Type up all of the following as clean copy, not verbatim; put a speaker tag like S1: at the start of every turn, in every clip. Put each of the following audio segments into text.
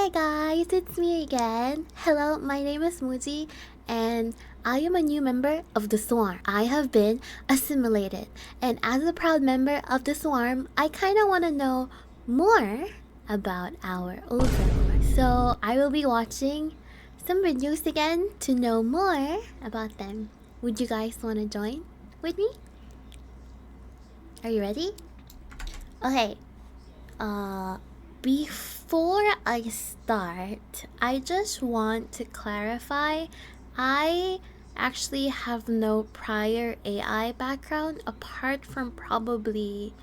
S1: Hi guys, it's me again. Hello, my name is Muji and I am a new member of the Swarm. I have been assimilated, and as a proud member of the Swarm, I kinda wanna know more about our overlord. So I will be watching some videos again to know more about them. Would you guys wanna join with me? Are you ready? Okay. Before I start, I just want to clarify I actually have no prior AI background apart from probably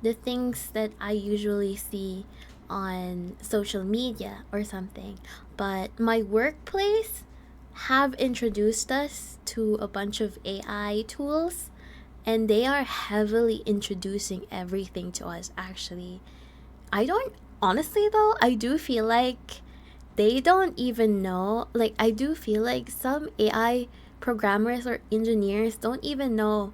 S1: the things that I usually see on social media or something. But my workplace have introduced us to a bunch of AI tools, and they are heavily introducing everything to us actually. I don't honestly though, I do feel like they don't even know. Like I do feel like some AI programmers or engineers don't even know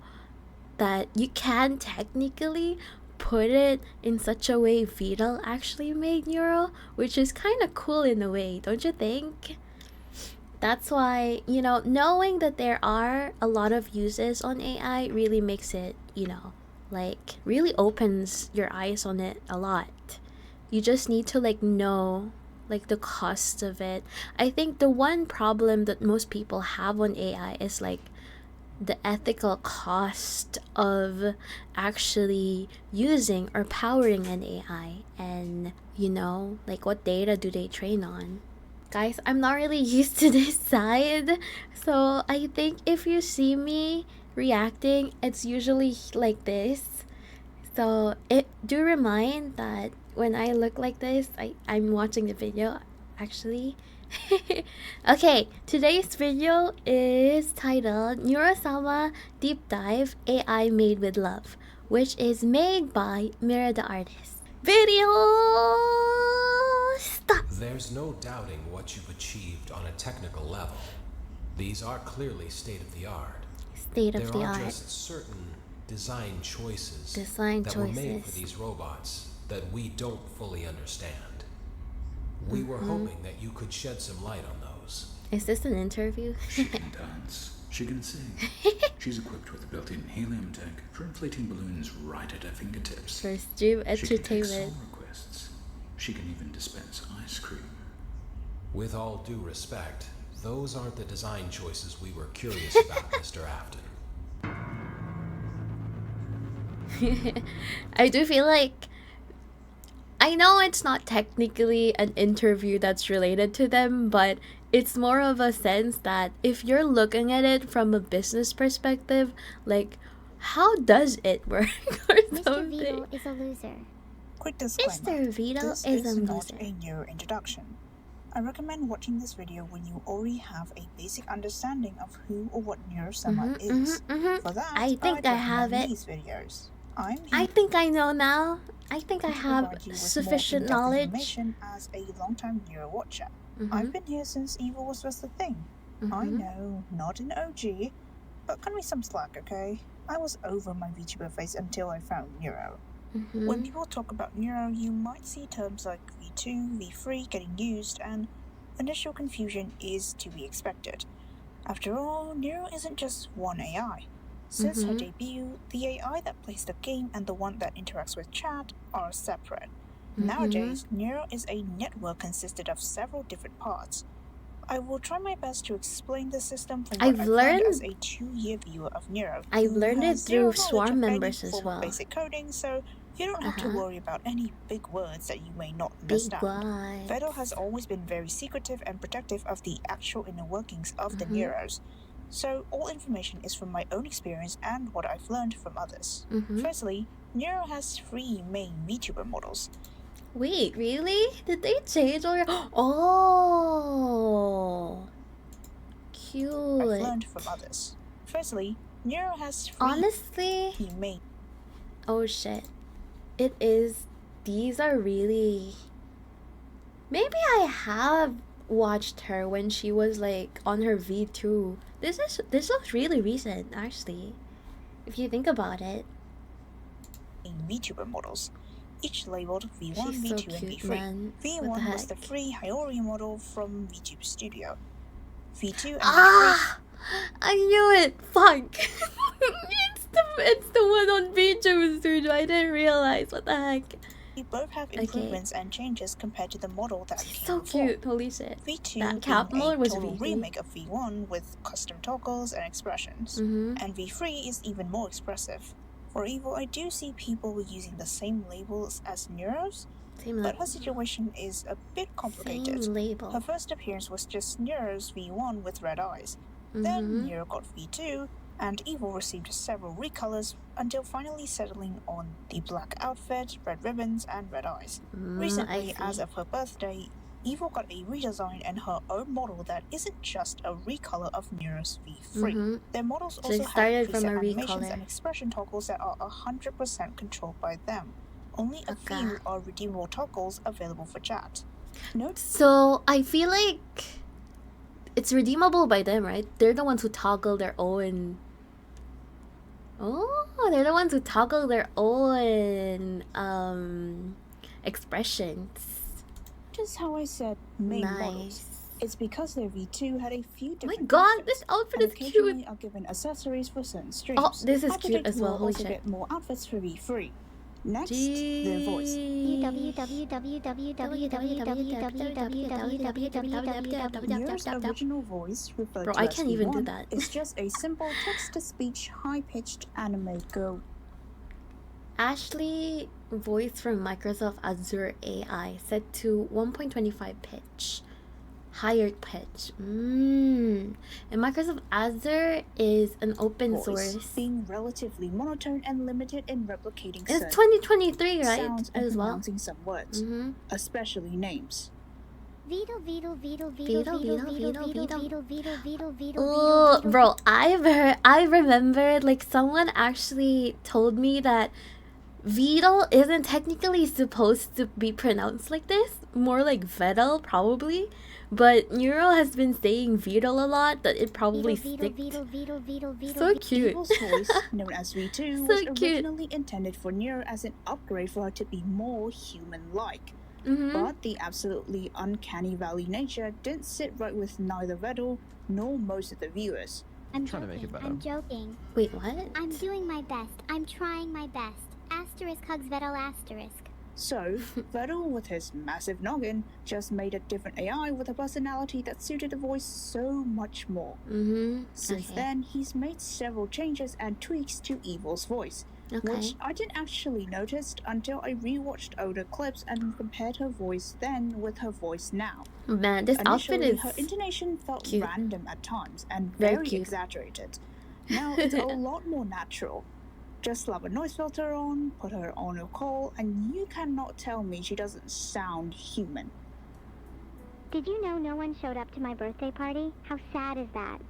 S1: that you can technically put it in such a way Vital actually made Neuro, which is kind of cool in a way, don't you think? That's why, knowing that there are a lot of uses on AI really makes it, like really opens your eyes on it a lot. You just need to like know like the cost of it. I think the one problem that most people have on AI is like the ethical cost of actually using or powering an AI, and like what data do they train on? Guys, I'm not really used to this side, so I think if you see me reacting, it's usually like this. So it do remind that when I look like this, I'm watching the video actually. Okay, today's video is titled Neurosama Deep Dive AI Made with Love, which is made by Mira the Artist. Video stop!
S2: There's no doubting what you've achieved on a technical level. These are clearly state-of-the-art.
S1: State of the
S2: There are
S1: art.
S2: just certain design choices
S1: Design
S2: that were made for
S1: choices.
S2: these robots that we don't fully understand. We were hoping that you could shed some light on those.
S1: Is this an interview?
S3: She can dance. She can sing. She's equipped with a built-in helium tank for inflating balloons right at her fingertips.
S1: For stream
S3: She can take
S1: entertainment.
S3: song requests. She can even dispense ice cream.
S2: With all due respect, those aren't the design choices we were curious about, Mr. Afton.
S1: I do feel like I know it's not technically an interview that's related to them, but it's more of a sense that if you're looking at it from a business perspective, like how does it work or
S4: Mr.
S1: something?
S4: Vito is a loser.
S5: Quick disclaimer.
S1: Mr. Vito
S5: This
S1: is a
S5: not
S1: loser.
S5: a Neuro introduction. I recommend watching this video when you already have a basic understanding of who or what Neurosama is. For that,
S1: I think
S5: I'd
S1: I have
S5: recommend
S1: it.
S5: these videos. I'm here
S1: I think I know now. I think I
S5: to
S1: have
S5: provide you with
S1: sufficient
S5: more in-depth
S1: knowledge.
S5: information as a long-time Neuro watcher. I've been here since Evil was just a thing. I know, not an OG, but cut me some slack, okay? I was over my VTuber phase until I found Neuro. When people talk about Neuro, you might see terms like V2, V3 getting used, and initial confusion is to be expected. After all, Neuro isn't just one AI. Since her debut, the AI that plays the game and the one that interacts with chat are separate. Nowadays, Neuro is a network consisted of several different parts. I will try my best to explain the system from what I've learned as a 2-year viewer of Neuro.
S1: I've
S5: who
S1: learned it
S5: has zero
S1: through
S5: knowledge
S1: Swarm
S5: of any
S1: members as
S5: form of
S1: well.
S5: basic coding, so you don't have to worry about any big words that you may not
S1: Big
S5: understand.
S1: words.
S5: Vettel has always been very secretive and protective of the actual inner workings of the Neuros. So all information is from my own experience and what I've learned from others. Firstly, Neuro has 3 main VTuber models.
S1: Wait, really? Did they change all your... Oh, cute.
S5: I've learned from others. Firstly, Neuro has 3
S1: Honestly,
S5: main.
S1: oh shit. It is... These are really... Maybe I have watched her when she was like on her V2. This looks really recent actually, if you think about it.
S5: VTuber models. each labeled V1,
S1: She's
S5: V2,
S1: so
S5: and
S1: cute,
S5: V3.
S1: man. What the
S5: V1 was the
S1: heck?
S5: free Hyoria model from VTube Studio. V2 and V3.
S1: Ah! I knew it! Fuck! it's the one on Vtuber Studio. I didn't realize. What the heck?
S5: both have improvements and changes compared to the model that
S1: She's
S5: came
S1: so
S5: before.
S1: cute. Holy shit.
S5: V2
S1: That cap
S5: being
S1: mode
S5: a
S1: was
S5: total
S1: V3.
S5: remake of V1 with custom toggles and expressions. And V3 is even more expressive. For Evil, I do see people using the same labels as Neuro's, but her situation is a bit complicated.
S1: Same label.
S5: Her first appearance was just Neuro's V1 with red eyes. Then Neuro got V2, and Evil received several recolors until finally settling on the black outfit, red ribbons, and red eyes. Recently, as of her birthday, Evil got a redesign and her own model that isn't just a recolor of Neuro's V3. Their models also have preset animations and expression toggles that are 100% controlled by them. Only a few are redeemable toggles available for chat.
S1: So I feel like it's redeemable by them, right? They're the ones who toggle their own. Oh, they're the ones who toggle their own expressions.
S5: Just how I said main models. It's because their V2 had a few different.
S1: Oh my god,
S5: outfits,
S1: this outfit is cute.
S5: Occasionally are given accessories for certain streams.
S1: Oh, this is cute as well.
S5: Will
S1: Holy
S5: also
S1: shit.
S5: get more outfits for V3. Next, their voice. Neuro's original voice, referred
S1: Bro,
S5: to
S1: I
S5: as
S1: can't even do
S5: V1,
S1: that.
S5: is just a simple text-to-speech, high-pitched anime girl.
S1: Ashley voice from Microsoft Azure AI set to 1.25 pitch. Higher pitch. And Microsoft Azure is an open source.
S5: Being relatively monotone and limited in replicating
S1: It's 2023, right?
S5: sounds and
S1: As well.
S5: pronouncing some words, especially names.
S1: Oh, bro, I remembered, like, someone actually told me that Vidal isn't technically supposed to be pronounced like this. More like Vedal, probably. But Neuro has been saying Vidal a lot, that it probably sticks. So cute.
S5: Evil's voice, known as V2, was originally intended for Neuro as an upgrade for her to be more human-like. But the absolutely uncanny valley nature didn't sit right with neither Vedal nor most of the viewers.
S4: I'm trying to make it better. I'm joking.
S1: Wait, what?
S4: I'm doing my best. I'm trying my best. Asterisk hugs Vedal asterisk.
S5: So, Vedal, with his massive noggin, just made a different AI with a personality that suited the voice so much more. Since then, he's made several changes and tweaks to Evil's voice, which I didn't actually notice until I rewatched older clips and compared her voice then with her voice now.
S1: Man, this outfit is
S5: her intonation felt
S1: cute.
S5: random at times and
S1: Very
S5: very
S1: cute.
S5: exaggerated. Now it's a lot more natural. Just slap a noise filter on, put her on a call, and you cannot tell me she doesn't sound human.
S4: Did you know no one showed up to my birthday party? How sad is that?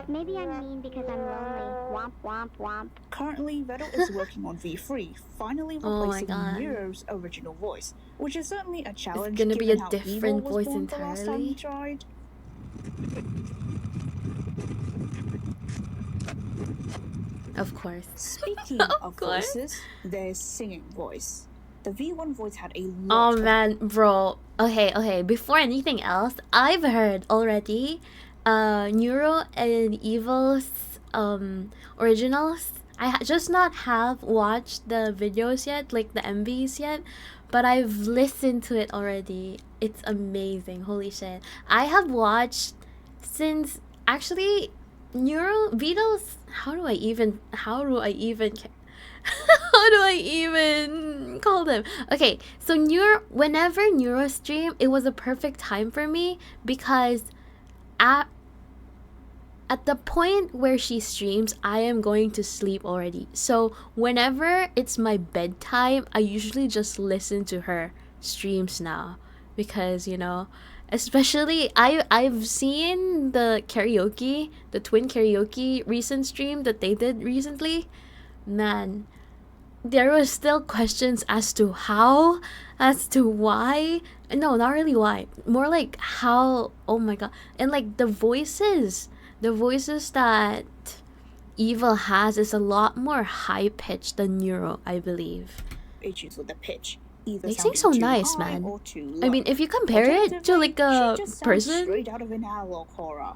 S4: Maybe I'm mean because I'm lonely. Womp womp womp.
S5: Currently, Vedal is working on V3, finally replacing Neuro's original voice, which is certainly a challenge.
S1: It's gonna be a
S5: how
S1: different
S5: Evil was
S1: voice
S5: born the last time he
S1: entirely.
S5: tried.
S1: Of course.
S5: Speaking of voices, there's singing voice. The V1 voice had a
S1: Oh
S5: lot
S1: man, bro. Okay. Before anything else, I've heard already Neuro and Evil's originals. I just not have watched the videos yet, like the MVs yet, but I've listened to it already. It's amazing. Holy shit. I have watched since actually Neuro Beatles. How do I even how do I even call them? Okay, so whenever Neuro stream, it was a perfect time for me because at the point where she streams, I am going to sleep already. So whenever it's my bedtime, I usually just listen to her streams now because, you know, especially I've seen the twin karaoke recent stream that they did recently. Man, there was still questions as to how, as to why. No, not really why. More like how. Oh my god. And like the voices that Evil has is a lot more high pitched than Neuro, I believe.
S5: Issues with the pitch, either
S1: They sing
S5: sounding
S1: so
S5: too
S1: nice,
S5: high
S1: man.
S5: or too low.
S1: I mean, if you compare it to like a
S5: she just sounds
S1: person,
S5: straight out of an analog horror.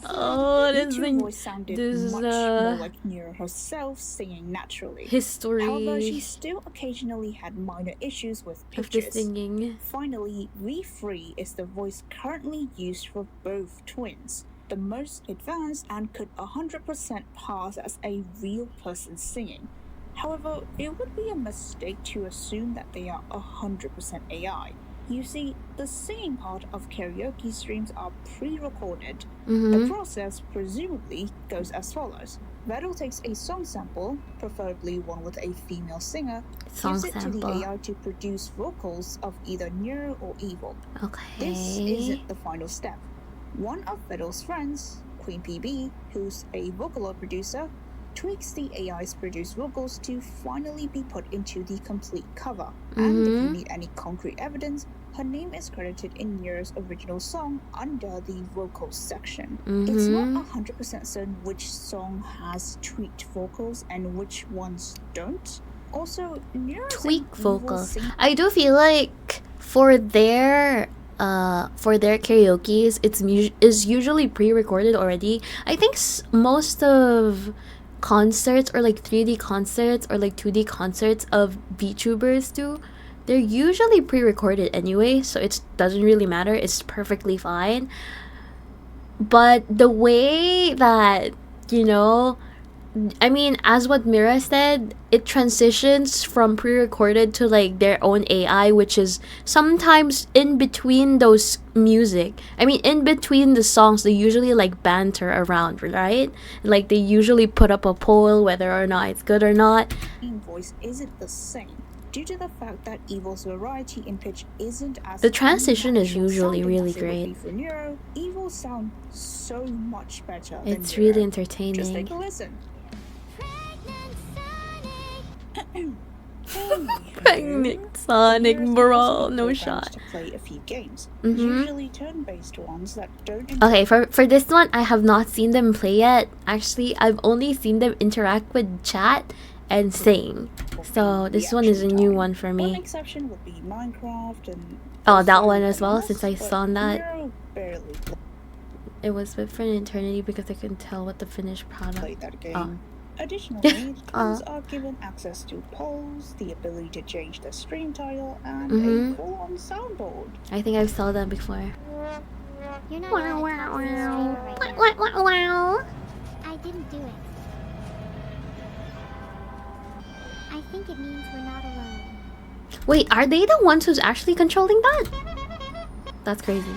S1: oh, this
S5: Each
S1: thing,
S5: voice sounded
S1: this
S5: much more like Neuro herself singing naturally.
S1: history
S5: However, she still occasionally had minor issues with
S1: of the
S5: pitches.
S1: singing.
S5: Finally, V3 is the voice currently used for both twins, the most advanced and could 100% pass as a real person singing. However, it would be a mistake to assume that they are 100% AI. You see, the singing part of karaoke streams are pre-recorded. The process presumably goes as follows. Vettel takes a song sample, preferably one with a female singer, gives it to the AI to produce vocals of either Neuro or Evil. This isn't the final step. One of Vettel's friends, Queen PB, who's a Vocaloid producer, tweaks the AI's produced vocals to finally be put into the complete cover. And if you need any concrete evidence, her name is credited in Neuro's original song under the vocals section. It's not 100% certain which song has tweaked vocals and which ones don't. Also, Neuro's
S1: tweak vocals. I do feel like for their karaoke's, is usually pre-recorded already. I think most of concerts or like 3D concerts or like 2D concerts of VTubers too, they're usually pre-recorded anyway, so it doesn't really matter. It's perfectly fine. But the way that, you know, I mean, as what Mira said, it transitions from pre-recorded to like their own AI, which is sometimes in between those music. I mean, in between the songs, they usually like banter around, right? Like they usually put up a poll whether or not it's good or not.
S5: Voice isn't the same due to the fact that Evil's variety in pitch isn't as
S1: the transition is usually really great.
S5: For Neuro, Evil sound so much better.
S1: It's
S5: than Neuro.
S1: really entertaining.
S5: Just take a listen.
S1: Pregnant Sonic, bro, no shot.
S5: To play a few games, usually turn-based ones that don't.
S1: Okay, for this one, I have not seen them play yet. Actually, I've only seen them interact with chat and sing. So this one is a new one for me.
S5: One exception would be Minecraft and.
S1: Oh, that one as well, since I saw that.
S5: Barely
S1: it was with for an eternity because I couldn't tell what the finished product.
S5: Played that game. Additionally, players are given access to polls, the ability to change the stream title, and a full-on soundboard.
S1: I think I've saw that before.
S4: You're not wow. I didn't do it. I think it means we're not alone.
S1: Wait, are they the ones who's actually controlling that? That's crazy.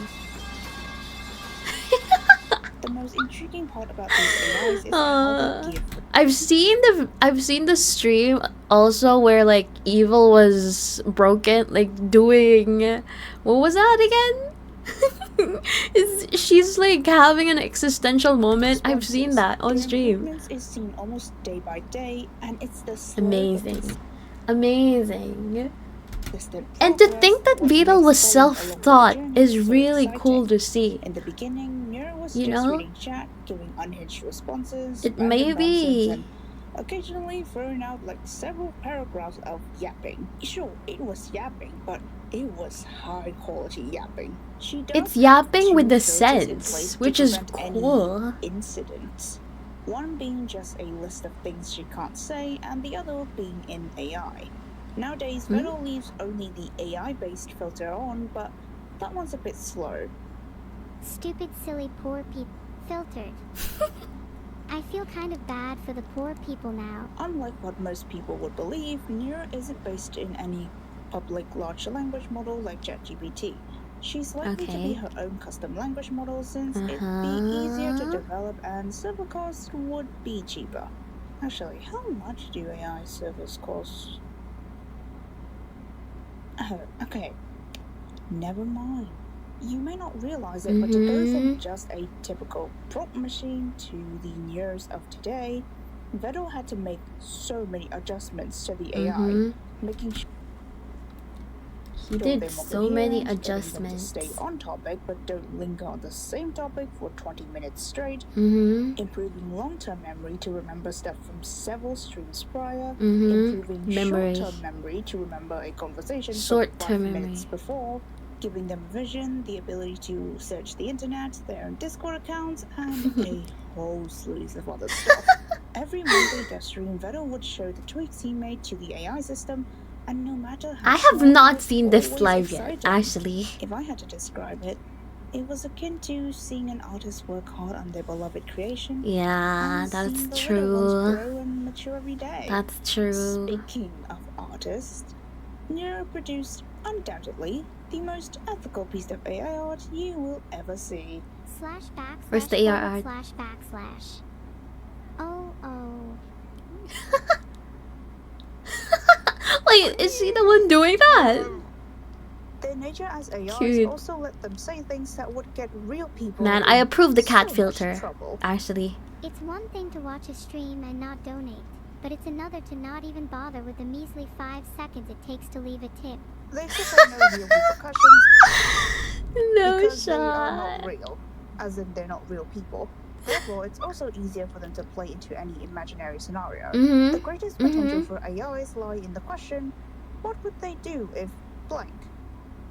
S5: The most intriguing part about these AIs is how they give.
S1: I've seen the stream also where like Evil was broken, like doing what was that again? She's like having an existential moment. I've seen that on stream.
S5: Is seen almost day by day, and it's the
S1: amazing. And to think that Beetle was self-taught is really cool to see.
S5: In the beginning, Neuro was
S1: you
S5: just
S1: know?
S5: reading chat, giving unhinged responses.
S1: It may be.
S5: Occasionally throwing out like several paragraphs of yapping. Sure, it was yapping, but it was high quality yapping.
S1: It's yapping with the sense, which is cool.
S5: Incidents. One being just a list of things she can't say, and the other being in AI. Nowadays, Vettel leaves only the AI-based filter on, but that one's a bit slow.
S4: Stupid, silly, poor people. Filtered. I feel kind of bad for the poor people now.
S5: Unlike what most people would believe, Neuro isn't based in any public large language model like ChatGPT. She's likely to be her own custom language model since it'd be easier to develop and server costs would be cheaper. Actually, how much do AI servers cost? Okay, never mind. You may not realize it, but to go from just a typical prompt machine to the Neuros of today, Vettel had to make so many adjustments to the AI, making sure He
S1: did
S5: told them over
S1: so
S5: here,
S1: many
S5: getting them to
S1: adjustments.
S5: stay on topic but don't linger on the same topic for 20 minutes straight. Improving long-term memory to remember stuff from several streams prior. Improving
S1: Memory.
S5: short-term memory to remember a conversation from
S1: Short-term
S5: 5
S1: memory.
S5: minutes before. Giving them vision, the ability to search the internet, their own Discord accounts, and a whole slew of other stuff. Every Monday their stream, Vettel would show the tweaks he made to the AI system, and no matter how
S1: I have
S5: small, it
S1: not
S5: was
S1: seen this
S5: always
S1: live yet,
S5: exciting.
S1: actually.
S5: If I had to describe it, it was akin to seeing an artist work hard on their beloved creation.
S1: Yeah,
S5: and
S1: that's
S5: seeing the little
S1: true.
S5: ones grow and mature every day.
S1: That's true.
S5: Speaking of artists, Neuro produced undoubtedly the most ethical piece of AI art you will ever see.
S1: Where's the AR art?
S4: // Oh.
S1: Wait, is she the one doing that?
S5: Their nature as AIs
S1: Cute.
S5: also let them say things that would get real people
S1: Man, I
S5: in
S1: approve the
S5: so
S1: cat
S5: much
S1: filter,
S5: trouble.
S1: actually.
S4: It's one thing to watch a stream and not donate, but it's another to not even bother with the measly 5 seconds it takes to leave a tip.
S5: They suffer no real repercussions
S1: No
S5: because they are
S1: shot.
S5: not real, as in they're not real people. Therefore, it's also easier for them to play into any imaginary scenario. The greatest potential for AIs lie in the question, what would they do if blank?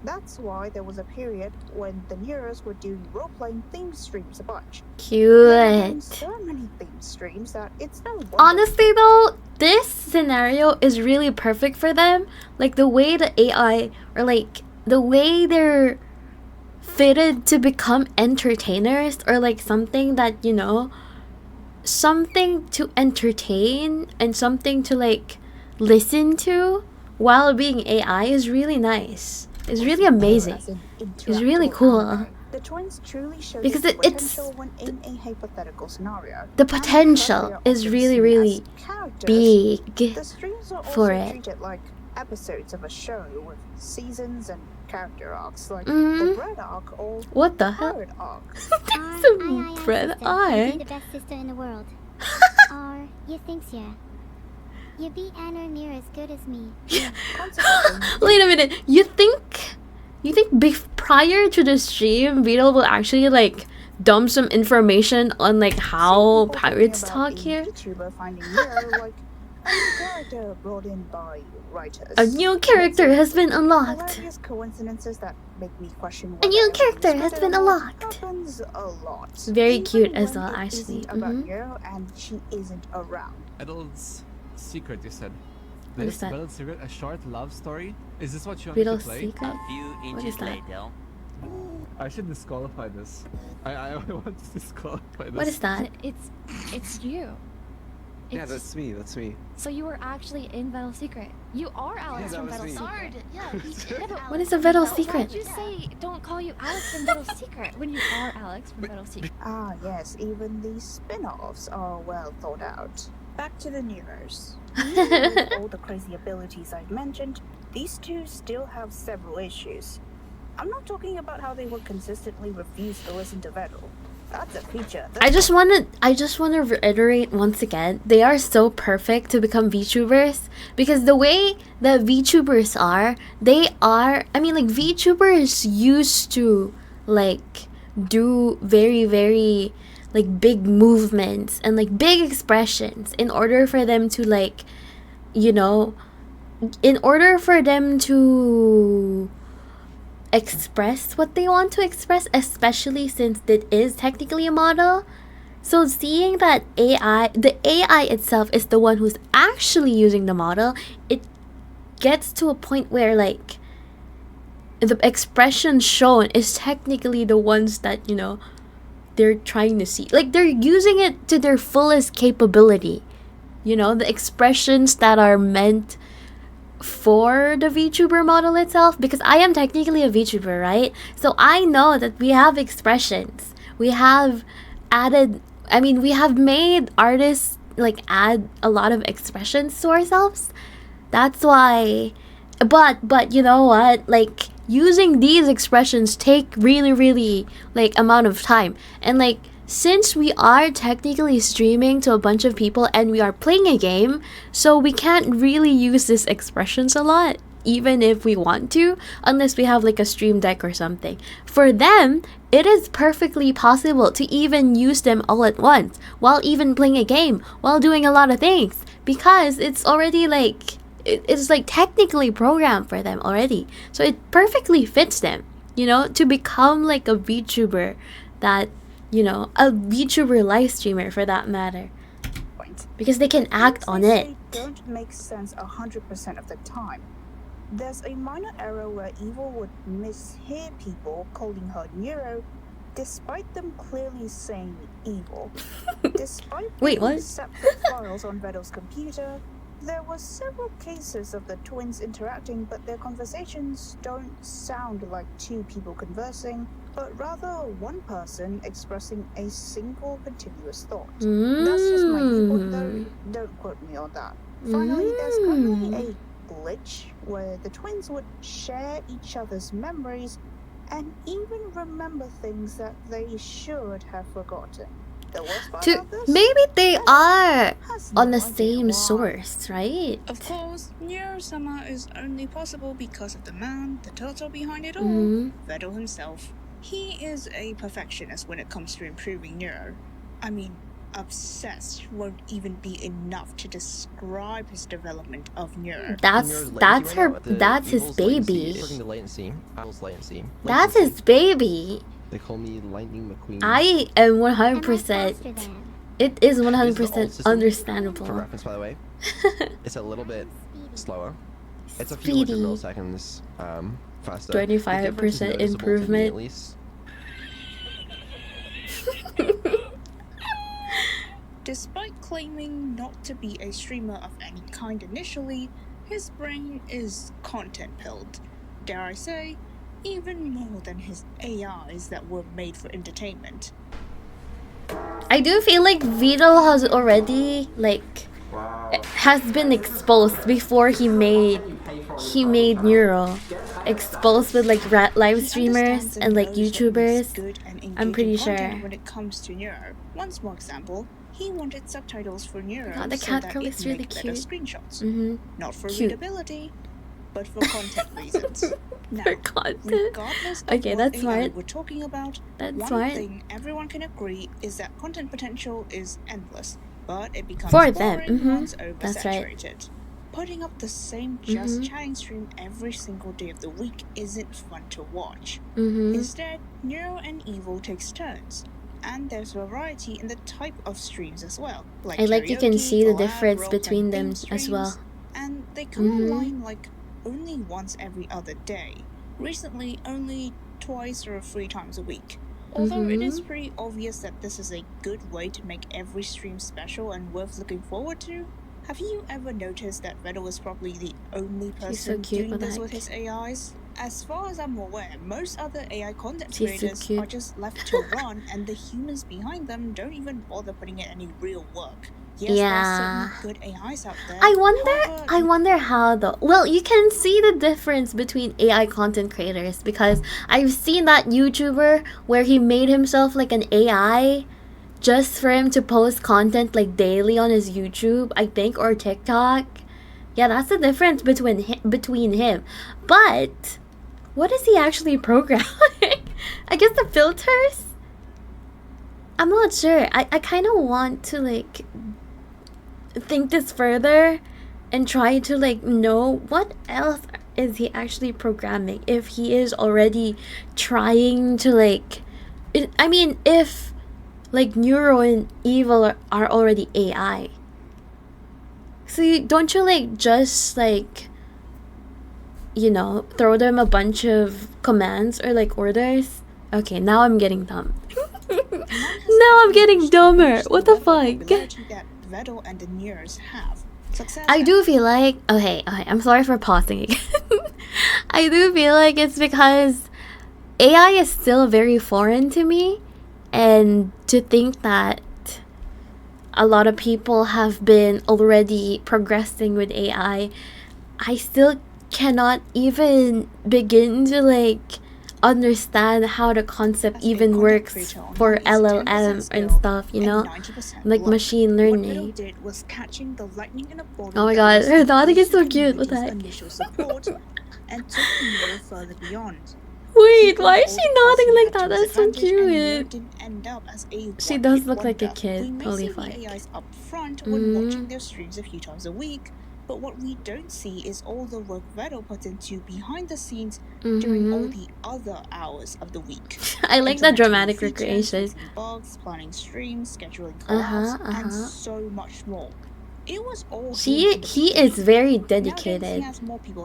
S5: That's why there was a period when the Neuros were doing role-playing theme streams a bunch. They were doing
S1: Cute.
S5: so many theme streams that it's no wonder.
S1: Honestly though, this scenario is really perfect for them. Like the way the AI, or like the way they're fitted to become entertainers, or like something that, you know, something to entertain and something to like listen to while being AI is really nice. It's really amazing.
S5: As an
S1: It's really
S5: interactable
S1: cool.
S5: anime. The twins truly show
S1: Because
S5: the
S1: it's
S5: potential when in a hypothetical scenario.
S1: the
S5: And because
S1: potential
S5: they are
S1: is
S5: often
S1: really,
S5: seen
S1: really
S5: as characters,
S1: big
S5: the streams are
S1: for
S5: also
S1: it.
S5: treated like episodes of a show with seasons and character arcs, like
S1: Mhm.
S5: the bread arc or
S1: What the
S5: the
S1: hell?
S5: pirate arc.
S1: Some bread
S4: sister.
S1: eye.
S4: You be the best sister in the world. Or you think so? You be anywhere near as good as me.
S5: Consequently,
S1: Wait a minute. You think prior to the stream, Vito will actually like dump some information on like how
S5: people
S1: pirates
S5: talking about
S1: talk
S5: a
S1: here?
S5: VTuber finding Neuro like a new character brought in by writers.
S1: A new character has been unlocked.
S5: Hilarious coincidences that make me question
S1: A new
S5: whether
S1: character
S5: everything's
S1: has
S5: good
S1: been
S5: or not
S1: unlocked.
S5: happens a lot.
S1: Very
S5: Even
S1: cute as
S5: when
S1: well,
S5: it
S1: actually.
S5: isn't about Neuro and she isn't around.
S6: Beetle's secret, you said.
S1: What is
S6: This
S1: that?
S6: Beetle's secret, a short love story. Is this what you want
S1: Beetle's
S6: me to play?
S1: secret?
S7: A few
S1: What is
S7: inches
S1: that?
S7: later.
S6: I should disqualify this. I want to disqualify this.
S1: What is that?
S8: It's you.
S9: Yeah, that's me. That's me.
S8: So you were actually in Vettle's secret. You are Alex
S9: Yeah,
S8: from
S9: that was
S8: Vettle's
S9: me.
S8: secret. Yeah, he's Vettel.
S1: What is a Vettel
S8: Why
S1: secret?
S8: would you say don't call you Alex from Vettle's secret when you are Alex from Vettle's secret?
S5: Ah, yes, even the spin-offs are well thought out. Back to the Neuros. With all the crazy abilities I've mentioned, these two still have several issues. I'm not talking about how they would consistently refuse to listen to Vettel. That's a feature.
S1: I just wanna reiterate once again, they are so perfect to become VTubers, because the way that VTubers are, I mean like VTubers used to like do very, very like big movements and like big expressions in order for them to like, you know, in order for them to express what they want to express, especially since it is technically a model. So seeing that the AI itself is the one who's actually using the model, it gets to a point where like the expression shown is technically the ones that, you know, they're trying to see. Like they're using it to their fullest capability. You know, the expressions that are meant for the VTuber model itself, because I am technically a VTuber, right? So I know that we have expressions. We have we have made artists like add a lot of expressions to ourselves. That's why, but you know what? Like using these expressions take really, really like amount of time, and like since we are technically streaming to a bunch of people and we are playing a game, so we can't really use these expressions a lot. even if we want to, unless we have like a stream deck or something. For them, it is perfectly possible to even use them all at once, while even playing a game, while doing a lot of things, because it's already like, it's like technically programmed for them already. So it perfectly fits them, you know, to become like a VTuber, that, you know, a VTuber live streamer for that matter, because they can act on it.
S5: Don't make sense 100% of the time. There's a minor error where Evil would mishear people calling her Neuro, despite them clearly saying Evil. Despite
S1: Wait, what?
S5: separate files on Vedal's computer, there were several cases of the twins interacting, but their conversations don't sound like two people conversing, but rather one person expressing a single continuous thought. That's just my viewpoint though, don't quote me on that. Finally, there's currently a glitch where the twins would share each other's memories and even remember things that they should have forgotten. The worst part about this?
S1: Maybe they are
S5: has
S1: on
S5: no
S1: the
S5: idea
S1: same
S5: why.
S1: source, right?
S5: Of course, Neuro-sama is only possible because of the man, the turtle behind it all, Vedal himself. He is a perfectionist when it comes to improving Neuro. I mean, obsessed won't even be enough to describe his development of Neuro.
S1: That's his baby.
S9: The latency. Apple's latency.
S1: That's his baby.
S9: They call me Lightning McQueen.
S1: I am
S4: Am I
S1: 100%.
S4: faster than?
S1: It is
S9: This is the old
S1: 100%
S9: system. For
S1: understandable.
S9: reference, by the way, it's a little bit slower. It's a few
S1: Speedy.
S9: hundred milliseconds faster. The
S1: 25%
S9: difference is noticeable to me,
S1: improvement.
S9: at least.
S5: Despite claiming not to be a streamer of any kind initially, his brain is content-pilled. Dare I say, even more than his AIs that were made for entertainment.
S1: I do feel like Vito has already has been exposed before he made Neuro. Exposed with like live streamers and like YouTubers. I'm pretty sure.
S5: When it comes to Neuro, one small example, he wanted subtitles for Neuro
S1: God, the
S5: so that
S1: Catgirl
S5: it
S1: is really
S5: made better
S1: cute.
S5: screenshots. Not for
S1: Cute.
S5: readability, but for content reasons. Now,
S1: For content.
S5: regardless of
S1: Okay,
S5: what
S1: that's
S5: AI
S1: smart.
S5: we're talking about,
S1: That's
S5: one
S1: smart.
S5: thing everyone can agree is that content potential is endless, but it becomes
S1: For them,
S5: boring once
S1: that's right.
S5: oversaturated. Putting up the same just chatting stream every single day of the week isn't fun to watch. Instead, Neuro and Evil takes turns, and there's variety in the type of streams as well.
S1: I like you can
S5: karaoke,
S1: see the
S5: collab,
S1: difference
S5: role-playing
S1: between them
S5: theme
S1: as well.
S5: streams, and they come online like only once every other day. Recently, only twice or 3 times a week. Although it is pretty obvious that this is a good way to make every stream special and worth looking forward to, have you ever noticed that Vedal is probably the only
S1: so
S5: person
S1: cute,
S5: doing
S1: what the
S5: this
S1: heck?
S5: with his AIs? As far as I'm aware, most other AI content
S1: She's so
S5: creators
S1: cute.
S5: are just left to run, and the humans behind them don't even bother putting in any real work. Yes,
S1: Yeah.
S5: there's certainly good AIs out there.
S1: I
S5: however,
S1: wonder how though. Well, you can see the difference between AI content creators, because I've seen that YouTuber where he made himself like an AI just for him to post content like daily on his YouTube, I think, or TikTok. Yeah, that's the difference between him. But what is he actually programming? I guess the filters? I'm not sure. I kind of want to like think this further and try to like know what else is he actually programming, if he is already trying to like I mean, if like Neuro and Evil are already AI, so don't you like just like, you know, throw them a bunch of commands or like orders? Okay, now I'm getting dumb. Now I'm getting dumber. What the fuck?
S5: That Vedal and the Neuros have. Success
S1: I do feel like okay, I'm sorry for pausing again. I do feel like it's because AI is still very foreign to me, and to think that a lot of people have been already progressing with AI, I still cannot even begin to like understand how the concept
S5: As a
S1: even
S5: content
S1: works
S5: creator on
S1: for
S5: at least 10%
S1: LLM
S5: skill
S1: and stuff, you
S5: and
S1: know,
S5: 90%
S1: like
S5: luck.
S1: machine
S5: What Vedal
S1: learning.
S5: did was catching the lightning in a bottle
S1: Oh my
S5: that
S1: god,
S5: was
S1: her daughter is so
S5: supposed to
S1: cute. What the
S5: community's
S1: heck?
S5: initial support and took Neuro further beyond.
S1: Wait, why is she nodding like that? That's so cute.
S5: Didn't end up as a
S1: She does
S5: one-hit
S1: look like a
S5: wonder.
S1: kid.
S5: We may
S1: Holy
S5: see
S1: fuck.
S5: the AIs up front when watching their streams a few times a week, but what we don't see is all the work Vettel put into behind the scenes during all the other hours of the week.
S1: I like the dramatic
S5: Features,
S1: recreation.
S5: fixing bugs, planning streams, scheduling collabs, and so much more. It was all
S1: He is very dedicated,